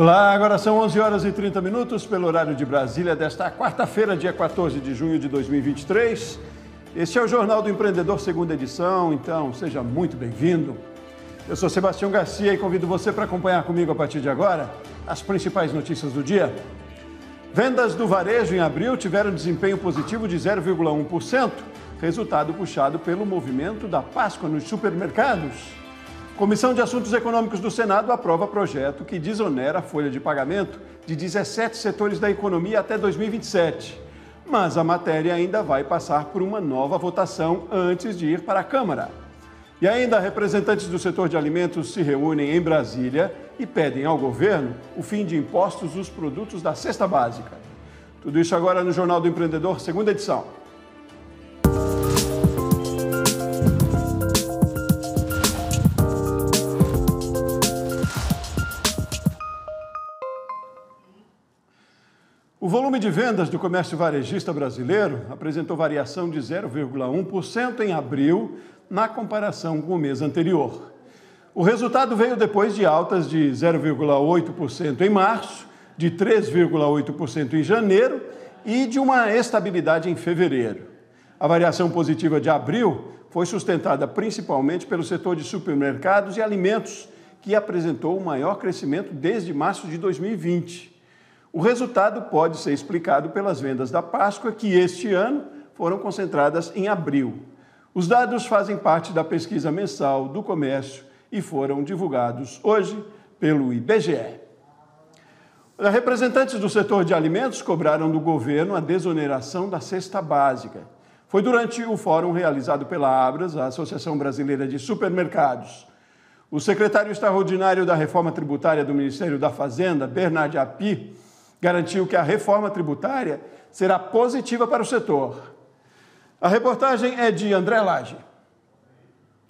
Olá, agora são 11 horas e 30 minutos pelo horário de Brasília desta quarta-feira, dia 14 de junho de 2023. Este é o Jornal do Empreendedor, segunda edição, então seja muito bem-vindo. Eu sou Sebastião Garcia e convido você para acompanhar comigo a partir de agora as principais notícias do dia. Vendas do varejo em abril tiveram desempenho positivo de 0,1%, resultado puxado pelo movimento da Páscoa nos supermercados. Comissão de Assuntos Econômicos do Senado aprova projeto que desonera a folha de pagamento de 17 setores da economia até 2027. Mas a matéria ainda vai passar por uma nova votação antes de ir para a Câmara. E ainda representantes do setor de alimentos se reúnem em Brasília e pedem ao governo o fim de impostos dos produtos da cesta básica. Tudo isso agora no Jornal do Empreendedor, segunda edição. O volume de vendas do comércio varejista brasileiro apresentou variação de 0,1% em abril, na comparação com o mês anterior. O resultado veio depois de altas de 0,8% em março, de 3,8% em janeiro e de uma estabilidade em fevereiro. A variação positiva de abril foi sustentada principalmente pelo setor de supermercados e alimentos, que apresentou o maior crescimento desde março de 2020. O resultado pode ser explicado pelas vendas da Páscoa, que este ano foram concentradas em abril. Os dados fazem parte da pesquisa mensal do comércio e foram divulgados hoje pelo IBGE. Representantes do setor de alimentos cobraram do governo a desoneração da cesta básica. Foi durante o fórum realizado pela Abras, a Associação Brasileira de Supermercados. O secretário extraordinário da Reforma Tributária do Ministério da Fazenda, Bernard Api, garantiu que a reforma tributária será positiva para o setor. A reportagem é de André Lage.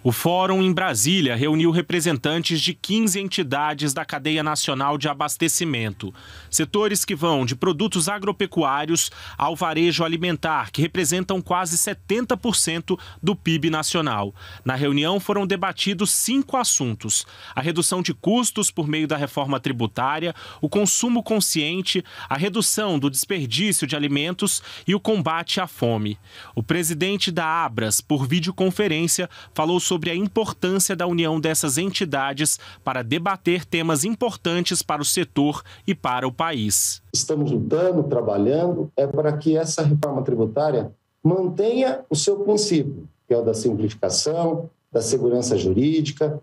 O Fórum em Brasília reuniu representantes de 15 entidades da cadeia nacional de abastecimento. Setores que vão de produtos agropecuários ao varejo alimentar, que representam quase 70% do PIB nacional. Na reunião foram debatidos 5 assuntos: a redução de custos por meio da reforma tributária, o consumo consciente, a redução do desperdício de alimentos e o combate à fome. O presidente da Abras, por videoconferência, falou sobre a importância da união dessas entidades para debater temas importantes para o setor e para o país. Estamos lutando, trabalhando, para que essa reforma tributária mantenha o seu princípio, que é o da simplificação, da segurança jurídica,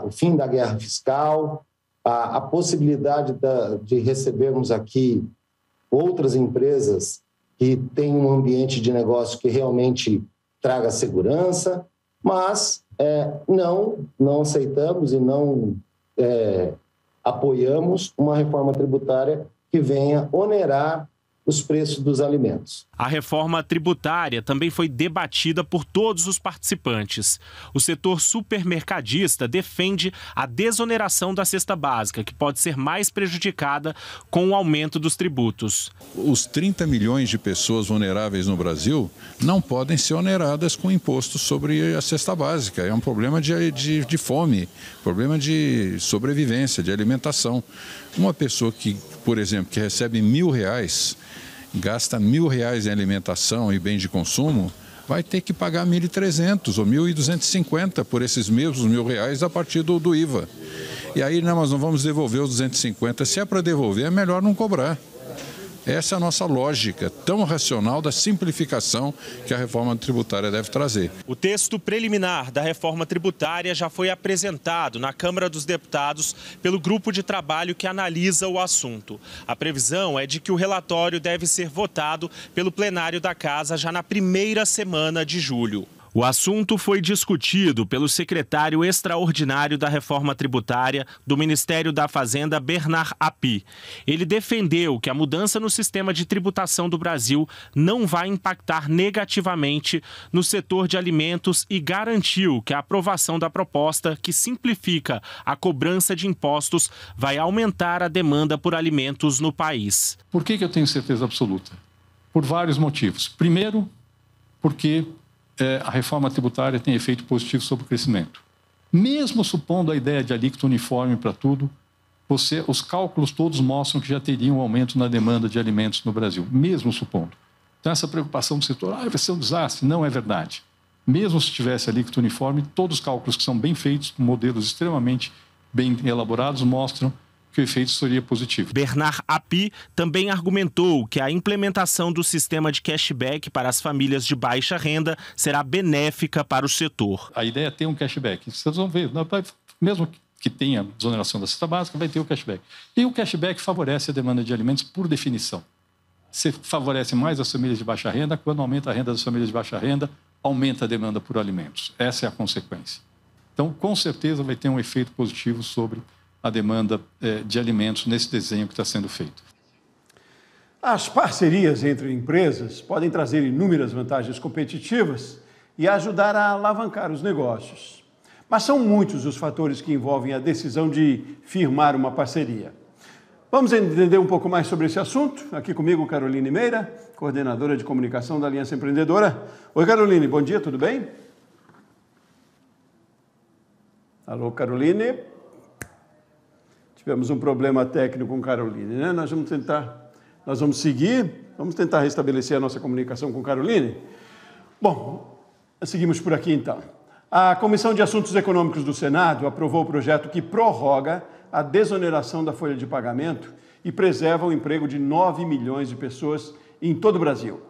o fim da guerra fiscal, a possibilidade de recebermos aqui outras empresas que tenham um ambiente de negócio que realmente traga segurança. Mas não aceitamos e não apoiamos uma reforma tributária que venha onerar os preços dos alimentos. A reforma tributária também foi debatida por todos os participantes. O setor supermercadista defende a desoneração da cesta básica, que pode ser mais prejudicada com o aumento dos tributos. Os 30 milhões de pessoas vulneráveis no Brasil não podem ser oneradas com imposto sobre a cesta básica. É um problema de fome, problema de sobrevivência, de alimentação. Uma pessoa que, por exemplo, que recebe R$1.000, gasta R$1.000 em alimentação e bens de consumo, vai ter que pagar 1.300 ou 1.250 por esses mesmos R$1.000 a partir do IVA. E aí nós não vamos devolver os 250. Se é para devolver, é melhor não cobrar. Essa é a nossa lógica tão racional da simplificação que a reforma tributária deve trazer. O texto preliminar da reforma tributária já foi apresentado na Câmara dos Deputados pelo grupo de trabalho que analisa o assunto. A previsão é de que o relatório deve ser votado pelo plenário da Casa já na primeira semana de julho. O assunto foi discutido pelo secretário extraordinário da Reforma Tributária do Ministério da Fazenda, Bernard Api. Ele defendeu que a mudança no sistema de tributação do Brasil não vai impactar negativamente no setor de alimentos e garantiu que a aprovação da proposta, que simplifica a cobrança de impostos, vai aumentar a demanda por alimentos no país. Por que eu tenho certeza absoluta? Por vários motivos. Primeiro, porque a reforma tributária tem efeito positivo sobre o crescimento. Mesmo supondo a ideia de alíquota uniforme para tudo, os cálculos todos mostram que já teria um aumento na demanda de alimentos no Brasil, mesmo supondo. Então, essa preocupação do setor, vai ser um desastre, não é verdade. Mesmo se tivesse alíquota uniforme, todos os cálculos que são bem feitos, modelos extremamente bem elaborados, mostram que o efeito seria positivo. Bernard Api também argumentou que a implementação do sistema de cashback para as famílias de baixa renda será benéfica para o setor. A ideia é ter um cashback. Vocês vão ver, mesmo que tenha desoneração da cesta básica, vai ter o cashback. E o cashback favorece a demanda de alimentos por definição. Você favorece mais as famílias de baixa renda, quando aumenta a renda das famílias de baixa renda, aumenta a demanda por alimentos. Essa é a consequência. Então, com certeza, vai ter um efeito positivo sobre a demanda de alimentos nesse desenho que está sendo feito. As parcerias entre empresas podem trazer inúmeras vantagens competitivas e ajudar a alavancar os negócios. Mas são muitos os fatores que envolvem a decisão de firmar uma parceria. Vamos entender um pouco mais sobre esse assunto? Aqui comigo, Caroline Meira, coordenadora de comunicação da Aliança Empreendedora. Oi, Caroline, bom dia, tudo bem? Alô, Caroline? Tivemos um problema técnico com Caroline, né? Nós vamos seguir, vamos tentar restabelecer a nossa comunicação com Caroline. Bom, seguimos por aqui então. A Comissão de Assuntos Econômicos do Senado aprovou o projeto que prorroga a desoneração da folha de pagamento e preserva o emprego de 9 milhões de pessoas em todo o Brasil.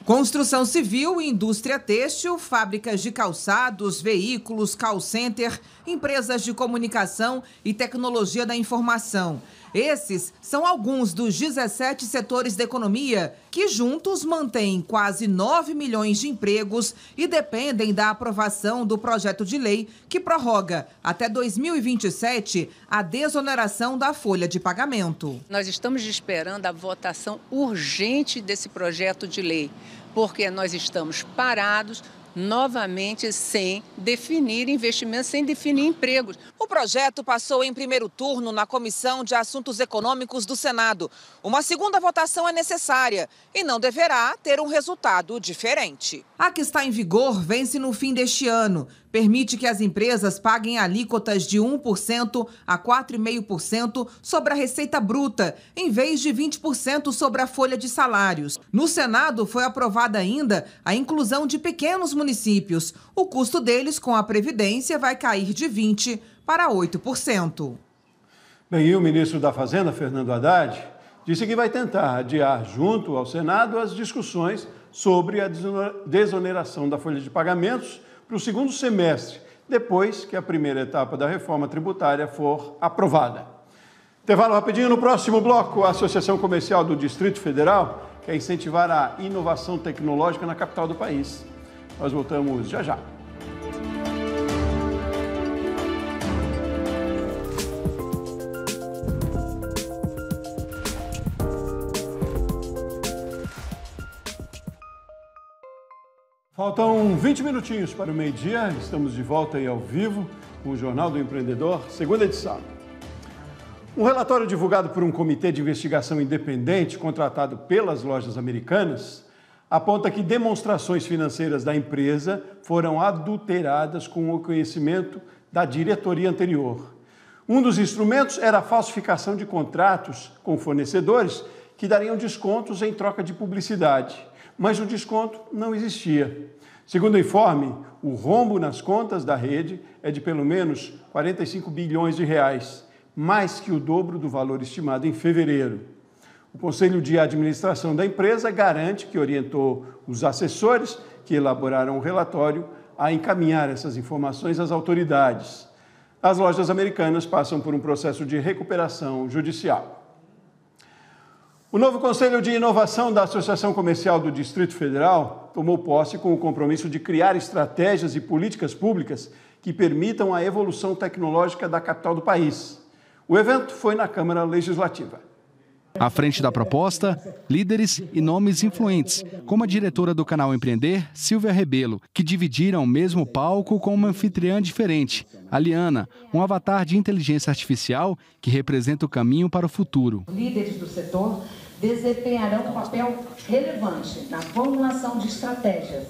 Construção civil, indústria têxtil, fábricas de calçados, veículos, call center, empresas de comunicação e tecnologia da informação. Esses são alguns dos 17 setores da economia que juntos mantêm quase 9 milhões de empregos e dependem da aprovação do projeto de lei que prorroga até 2027 a desoneração da folha de pagamento. Nós estamos esperando a votação urgente desse projeto de lei, porque nós estamos parados novamente sem definir investimentos, sem definir empregos. O projeto passou em primeiro turno na Comissão de Assuntos Econômicos do Senado. Uma segunda votação é necessária e não deverá ter um resultado diferente. A que está em vigor vence no fim deste ano. Permite que as empresas paguem alíquotas de 1% a 4,5% sobre a receita bruta, em vez de 20% sobre a folha de salários. No Senado foi aprovada ainda a inclusão de pequenos municípios. O custo deles com a Previdência vai cair de 20% para 8%. Bem, e o ministro da Fazenda, Fernando Haddad, disse que vai tentar adiar junto ao Senado as discussões sobre a desoneração da folha de pagamentos para o segundo semestre, depois que a primeira etapa da reforma tributária for aprovada. Intervalo rapidinho. No próximo bloco, a Associação Comercial do Distrito Federal quer incentivar a inovação tecnológica na capital do país. Nós voltamos já já. Faltam 20 minutinhos para o meio-dia, estamos de volta aí ao vivo com o Jornal do Empreendedor, segunda edição. Um relatório divulgado por um comitê de investigação independente contratado pelas lojas americanas aponta que demonstrações financeiras da empresa foram adulteradas com o conhecimento da diretoria anterior. Um dos instrumentos era a falsificação de contratos com fornecedores que dariam descontos em troca de publicidade. Mas o desconto não existia. Segundo o informe, o rombo nas contas da rede é de pelo menos 45 bilhões de reais, mais que o dobro do valor estimado em fevereiro. O Conselho de Administração da empresa garante que orientou os assessores que elaboraram o relatório a encaminhar essas informações às autoridades. As lojas americanas passam por um processo de recuperação judicial. O novo Conselho de Inovação da Associação Comercial do Distrito Federal tomou posse com o compromisso de criar estratégias e políticas públicas que permitam a evolução tecnológica da capital do país. O evento foi na Câmara Legislativa. À frente da proposta, líderes e nomes influentes, como a diretora do canal Empreender, Silvia Rebelo, que dividiram o mesmo palco com uma anfitriã diferente, a Liana, um avatar de inteligência artificial que representa o caminho para o futuro. Líderes do setor desempenharão um papel relevante na formulação de estratégias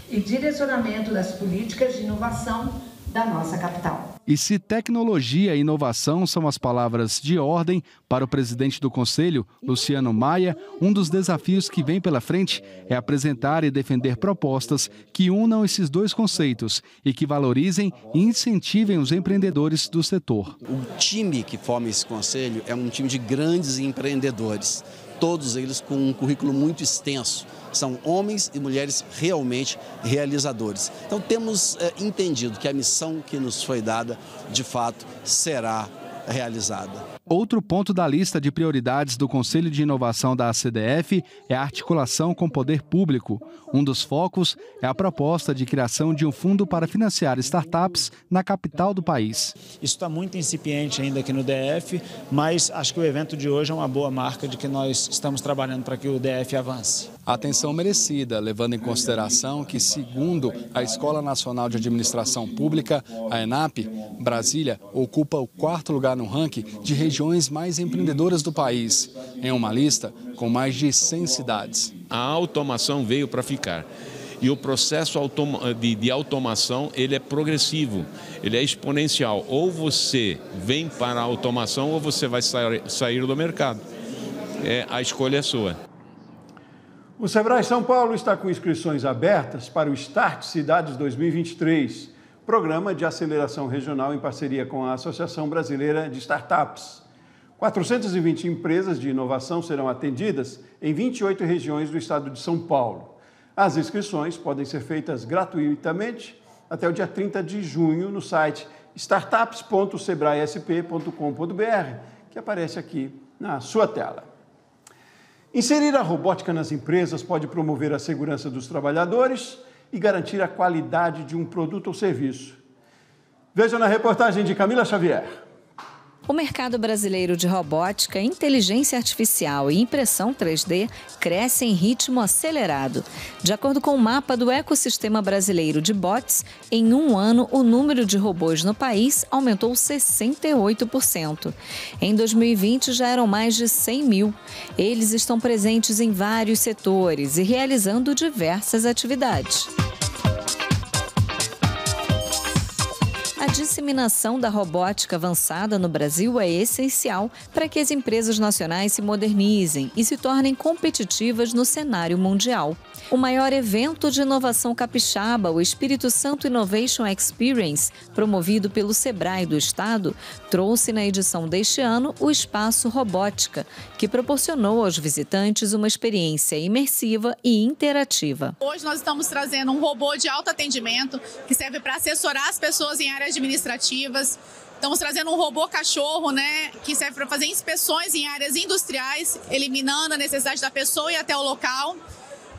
e direcionamento das políticas de inovação da nossa capital. E se tecnologia e inovação são as palavras de ordem para o presidente do Conselho, Luciano Maia, um dos desafios que vem pela frente é apresentar e defender propostas que unam esses dois conceitos e que valorizem e incentivem os empreendedores do setor. O time que forma esse conselho é um time de grandes empreendedores, todos eles com um currículo muito extenso. São homens e mulheres realmente realizadores. Então temos entendido que a missão que nos foi dada, de fato, será realizada. Outro ponto da lista de prioridades do Conselho de Inovação da ACDF é a articulação com o poder público. Um dos focos é a proposta de criação de um fundo para financiar startups na capital do país. Isso está muito incipiente ainda aqui no DF, mas acho que o evento de hoje é uma boa marca de que nós estamos trabalhando para que o DF avance. Atenção merecida, levando em consideração que, segundo a Escola Nacional de Administração Pública, a ENAP, Brasília ocupa o 4º lugar no ranking de regiões mais empreendedoras do país, em uma lista com mais de 100 cidades. A automação veio para ficar. E o processo de automação, ele é progressivo, ele é exponencial. Ou você vem para a automação ou você vai sair do mercado. A escolha é sua. O Sebrae São Paulo está com inscrições abertas para o Start Cidades 2023, programa de aceleração regional em parceria com a Associação Brasileira de Startups. 420 empresas de inovação serão atendidas em 28 regiões do estado de São Paulo. As inscrições podem ser feitas gratuitamente até o dia 30 de junho no site startups.sebraesp.com.br, que aparece aqui na sua tela. Inserir a robótica nas empresas pode promover a segurança dos trabalhadores e garantir a qualidade de um produto ou serviço. Veja na reportagem de Camila Xavier. O mercado brasileiro de robótica, inteligência artificial e impressão 3D cresce em ritmo acelerado. De acordo com o mapa do ecossistema brasileiro de bots, em um ano o número de robôs no país aumentou 68%. Em 2020 já eram mais de 100 mil. Eles estão presentes em vários setores e realizando diversas atividades. A disseminação da robótica avançada no Brasil é essencial para que as empresas nacionais se modernizem e se tornem competitivas no cenário mundial. O maior evento de inovação capixaba, o Espírito Santo Innovation Experience, promovido pelo Sebrae do Estado, trouxe na edição deste ano o Espaço Robótica, que proporcionou aos visitantes uma experiência imersiva e interativa. Hoje nós estamos trazendo um robô de alto atendimento que serve para assessorar as pessoas em áreas administrativas. Estamos trazendo um robô cachorro, que serve para fazer inspeções em áreas industriais, eliminando a necessidade da pessoa ir até o local.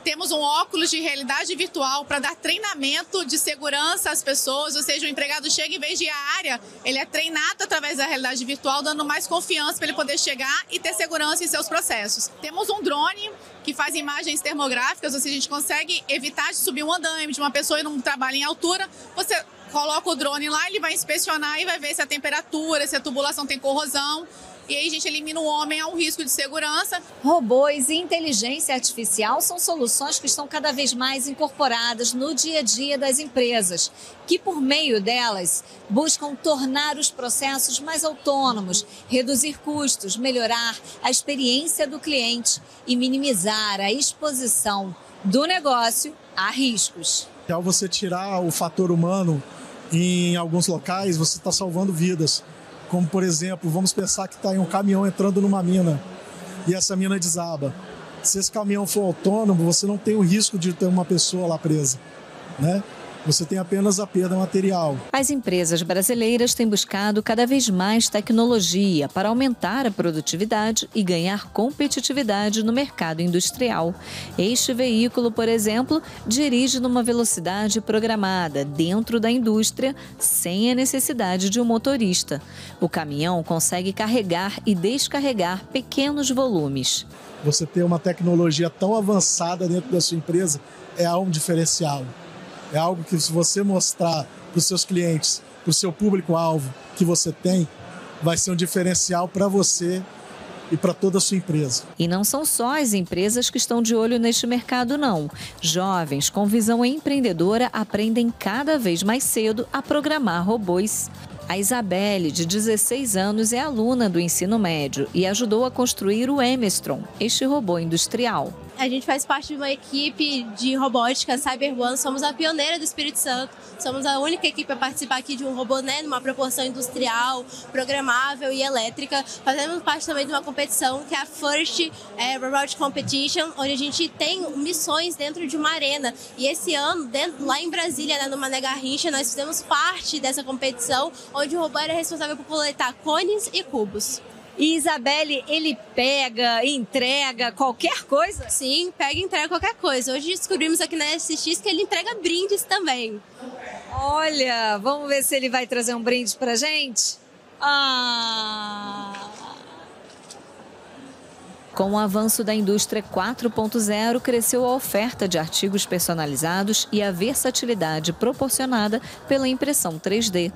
Temos um óculos de realidade virtual para dar treinamento de segurança às pessoas, ou seja, o empregado chega, em vez de ir à área, ele é treinado através da realidade virtual, dando mais confiança para ele poder chegar e ter segurança em seus processos. Temos um drone que faz imagens termográficas, ou seja, a gente consegue evitar de subir um andaime de uma pessoa e não trabalha em altura. Você coloca o drone lá, ele vai inspecionar e vai ver se a temperatura, se a tubulação tem corrosão. E aí a gente elimina o homem a um risco de segurança. Robôs e inteligência artificial são soluções que estão cada vez mais incorporadas no dia a dia das empresas, que por meio delas buscam tornar os processos mais autônomos, reduzir custos, melhorar a experiência do cliente e minimizar a exposição do negócio a riscos. Ao você tirar o fator humano em alguns locais, você está salvando vidas. Como, por exemplo, vamos pensar que está um caminhão entrando numa mina e essa mina desaba. Se esse caminhão for autônomo, você não tem o risco de ter uma pessoa lá presa, Você tem apenas a perda material. As empresas brasileiras têm buscado cada vez mais tecnologia para aumentar a produtividade e ganhar competitividade no mercado industrial. Este veículo, por exemplo, dirige numa velocidade programada dentro da indústria, sem a necessidade de um motorista. O caminhão consegue carregar e descarregar pequenos volumes. Você ter uma tecnologia tão avançada dentro da sua empresa é um diferencial. É algo que, se você mostrar para os seus clientes, para o seu público-alvo que você tem, vai ser um diferencial para você e para toda a sua empresa. E não são só as empresas que estão de olho neste mercado, não. Jovens com visão empreendedora aprendem cada vez mais cedo a programar robôs. A Isabelle, de 16 anos, é aluna do ensino médio e ajudou a construir o Emestron, este robô industrial. A gente faz parte de uma equipe de robótica CyberOne, somos a pioneira do Espírito Santo, somos a única equipe a participar aqui de um robô, né, numa proporção industrial, programável e elétrica. Fazemos parte também de uma competição que é a First Robotic Competition, onde a gente tem missões dentro de uma arena. E esse ano, lá em Brasília, né, no Mané Garrincha, nós fizemos parte dessa competição, onde o robô era responsável por coletar cones e cubos. E Isabelle, ele pega, entrega qualquer coisa? Sim, pega e entrega qualquer coisa. Hoje descobrimos aqui na SX que ele entrega brindes também. Olha, vamos ver se ele vai trazer um brinde pra gente? Com o avanço da indústria 4.0, cresceu a oferta de artigos personalizados e a versatilidade proporcionada pela impressão 3D.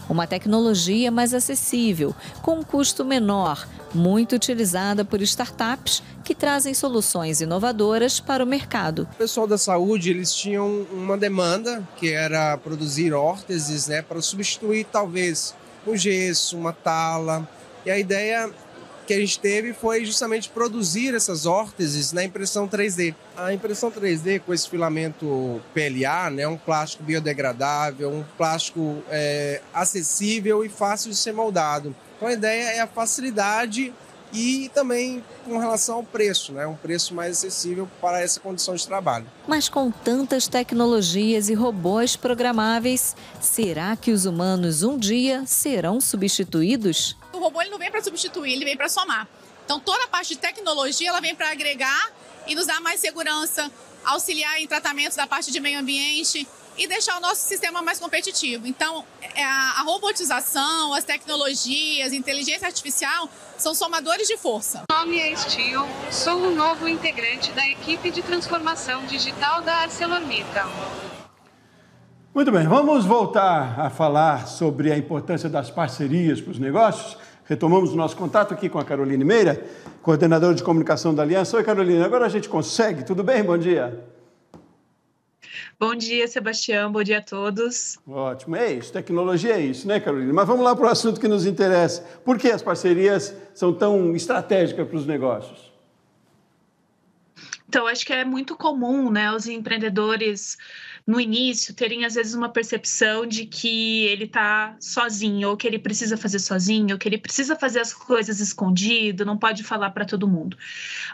Uma tecnologia mais acessível, com um custo menor, muito utilizada por startups que trazem soluções inovadoras para o mercado. O pessoal da saúde, eles tinham uma demanda, que era produzir órteses, né, para substituir talvez um gesso, uma tala. E a ideia que a gente teve foi justamente produzir essas órteses na impressão 3D. A impressão 3D com esse filamento PLA, né, um plástico biodegradável, um plástico acessível e fácil de ser moldado. Então a ideia é a facilidade e também com relação ao preço, né, um preço mais acessível para essa condição de trabalho. Mas com tantas tecnologias e robôs programáveis, será que os humanos um dia serão substituídos? O robô ele não vem para substituir, ele vem para somar. Então toda a parte de tecnologia ela vem para agregar e nos dar mais segurança, auxiliar em tratamentos da parte de meio ambiente e deixar o nosso sistema mais competitivo. Então a robotização, as tecnologias, a inteligência artificial são somadores de força. Meu nome é Steel, sou um novo integrante da equipe de transformação digital da ArcelorMittal. Muito bem, vamos voltar a falar sobre a importância das parcerias para os negócios. Retomamos o nosso contato aqui com a Caroline Meira, coordenadora de comunicação da Aliança. Oi, Caroline, agora a gente consegue? Tudo bem? Bom dia. Bom dia, Sebastião. Bom dia a todos. Ótimo. É isso, tecnologia é isso, né, Caroline? Mas vamos lá para o assunto que nos interessa. Por que as parcerias são tão estratégicas para os negócios? Então, acho que é muito comum, né, os empreendedores no início terem às vezes uma percepção de que ele está sozinho, ou que ele precisa fazer sozinho, ou que ele precisa fazer as coisas escondido, não pode falar para todo mundo.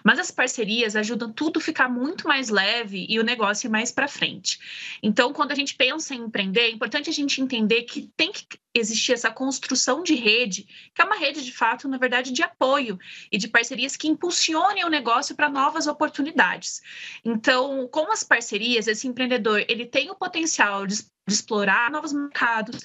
Mas as parcerias ajudam tudo a ficar muito mais leve e o negócio ir mais para frente. Então, quando a gente pensa em empreender, é importante a gente entender que tem que existir essa construção de rede, que é uma rede de fato, na verdade, de apoio e de parcerias que impulsionem o negócio para novas oportunidades. Então, com as parcerias, esse empreendedor ele tem o potencial de explorar novos mercados,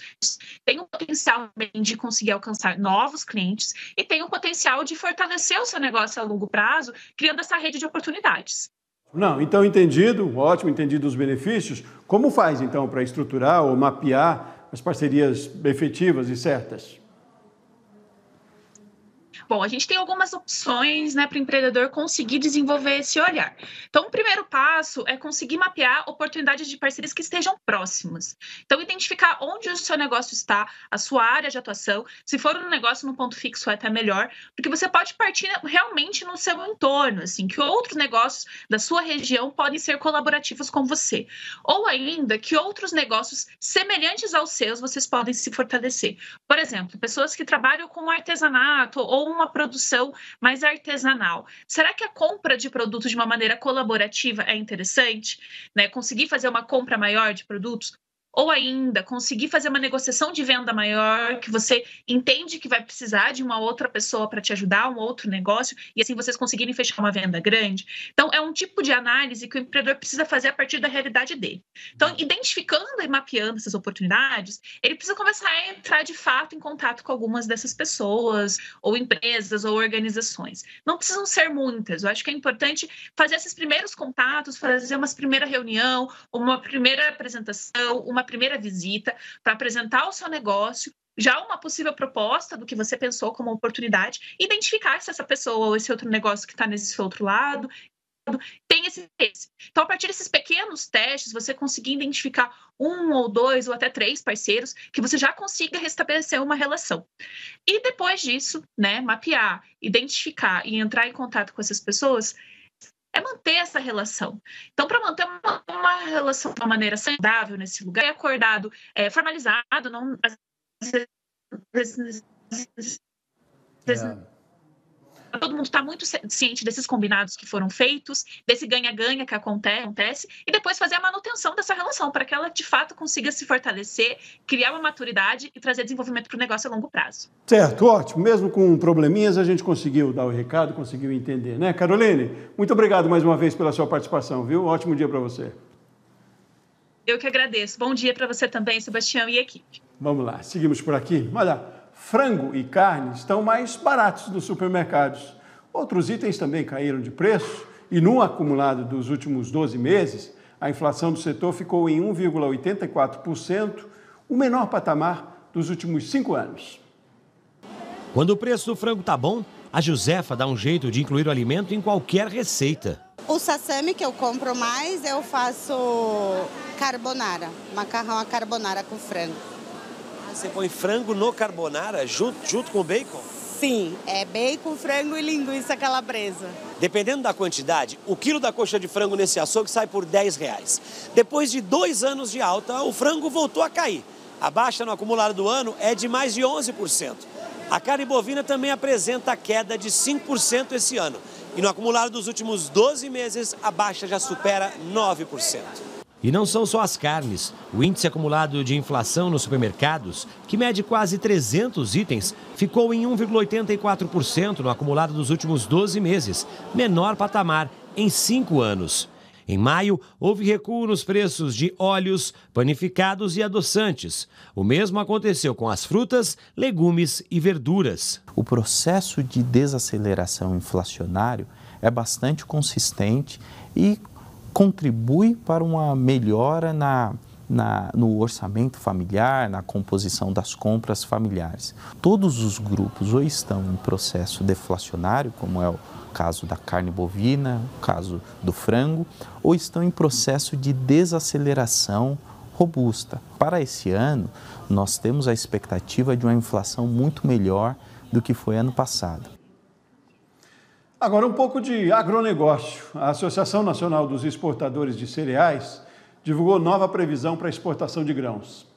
tem o potencial também de conseguir alcançar novos clientes e tem o potencial de fortalecer o seu negócio a longo prazo, criando essa rede de oportunidades. Não, então entendido, ótimo, entendido os benefícios. Como faz, então, para estruturar ou mapear as parcerias efetivas e certas? Bom, a gente tem algumas opções, né, para o empreendedor conseguir desenvolver esse olhar. Então, o primeiro passo é conseguir mapear oportunidades de parcerias que estejam próximas. Então, identificar onde o seu negócio está, a sua área de atuação. Se for um negócio no ponto fixo, é até melhor, porque você pode partir realmente no seu entorno, assim, que outros negócios da sua região podem ser colaborativos com você. Ou ainda, que outros negócios semelhantes aos seus, vocês podem se fortalecer. Por exemplo, pessoas que trabalham com artesanato ou uma produção mais artesanal. Será que a compra de produtos de uma maneira colaborativa é interessante? Né? Conseguir fazer uma compra maior de produtos? Ou ainda, conseguir fazer uma negociação de venda maior, que você entende que vai precisar de uma outra pessoa para te ajudar, um outro negócio, e assim vocês conseguirem fechar uma venda grande. Então, é um tipo de análise que o empreendedor precisa fazer a partir da realidade dele. Então, identificando e mapeando essas oportunidades, ele precisa começar a entrar de fato em contato com algumas dessas pessoas, ou empresas, ou organizações. Não precisam ser muitas. Eu acho que é importante fazer esses primeiros contatos, fazer uma primeira reunião, uma primeira apresentação, uma primeira visita para apresentar o seu negócio, já uma possível proposta do que você pensou como oportunidade, identificar se essa pessoa ou esse outro negócio que está nesse outro lado tem esse interesse. Então, a partir desses pequenos testes, você conseguir identificar 1 ou 2 ou até 3 parceiros que você já consiga restabelecer uma relação. E depois disso, né, mapear, identificar e entrar em contato com essas pessoas, é manter essa relação. Então, para manter uma relação de uma maneira saudável nesse lugar, é acordado, formalizado, não... Todo mundo está muito ciente desses combinados que foram feitos, desse ganha-ganha que acontece, e depois fazer a manutenção dessa relação, para que ela, de fato, consiga se fortalecer, criar uma maturidade e trazer desenvolvimento para o negócio a longo prazo. Certo, ótimo. Mesmo com probleminhas, a gente conseguiu dar o recado, conseguiu entender, né? Caroline, muito obrigado mais uma vez pela sua participação, viu? Ótimo dia para você. Eu que agradeço. Bom dia para você também, Sebastião e equipe. Vamos lá, seguimos por aqui. Olha, frango e carne estão mais baratos nos supermercados. Outros itens também caíram de preço e no acumulado dos últimos 12 meses, a inflação do setor ficou em 1,84%, o menor patamar dos últimos 5 anos. Quando o preço do frango tá bom, a Josefa dá um jeito de incluir o alimento em qualquer receita. O sashimi que eu compro mais, eu faço carbonara, macarrão à carbonara com frango. Você põe frango no carbonara junto com o bacon? Sim, é bacon, frango e linguiça calabresa. Dependendo da quantidade, o quilo da coxa de frango nesse açougue sai por R$10. Depois de 2 anos de alta, o frango voltou a cair. A baixa no acumulado do ano é de mais de 11%. A carne bovina também apresenta queda de 5% esse ano. E no acumulado dos últimos 12 meses, a baixa já supera 9%. E não são só as carnes. O índice acumulado de inflação nos supermercados, que mede quase 300 itens, ficou em 1,84% no acumulado dos últimos 12 meses, menor patamar em 5 anos. Em maio, houve recuo nos preços de óleos, panificados e adoçantes. O mesmo aconteceu com as frutas, legumes e verduras. O processo de desaceleração inflacionário é bastante consistente e contribui para uma melhora no orçamento familiar, na composição das compras familiares. Todos os grupos ou estão em processo deflacionário, como é o caso da carne bovina, o caso do frango, ou estão em processo de desaceleração robusta. Para esse ano, nós temos a expectativa de uma inflação muito melhor do que foi ano passado. Agora, um pouco de agronegócio. A Associação Nacional dos Exportadores de Cereais divulgou nova previsão para a exportação de grãos.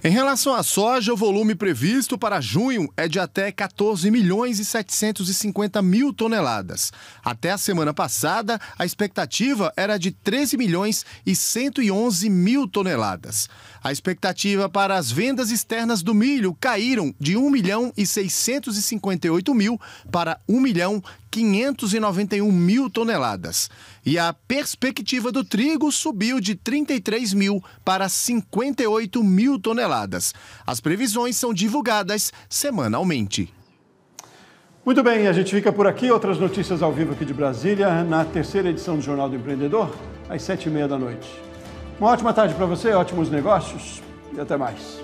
Em relação à soja, o volume previsto para junho é de até 14 milhões e 750 mil toneladas. Até a semana passada, a expectativa era de 13 milhões e 111 mil toneladas. A expectativa para as vendas externas do milho caíram de 1 milhão e 658 mil para 1 milhão 591 mil toneladas. E a perspectiva do trigo subiu de 33 mil para 58 mil toneladas. As previsões são divulgadas semanalmente. Muito bem, a gente fica por aqui. Outras notícias ao vivo aqui de Brasília, na terceira edição do Jornal do Empreendedor, às 7h30 da noite. Uma ótima tarde para você, ótimos negócios e até mais.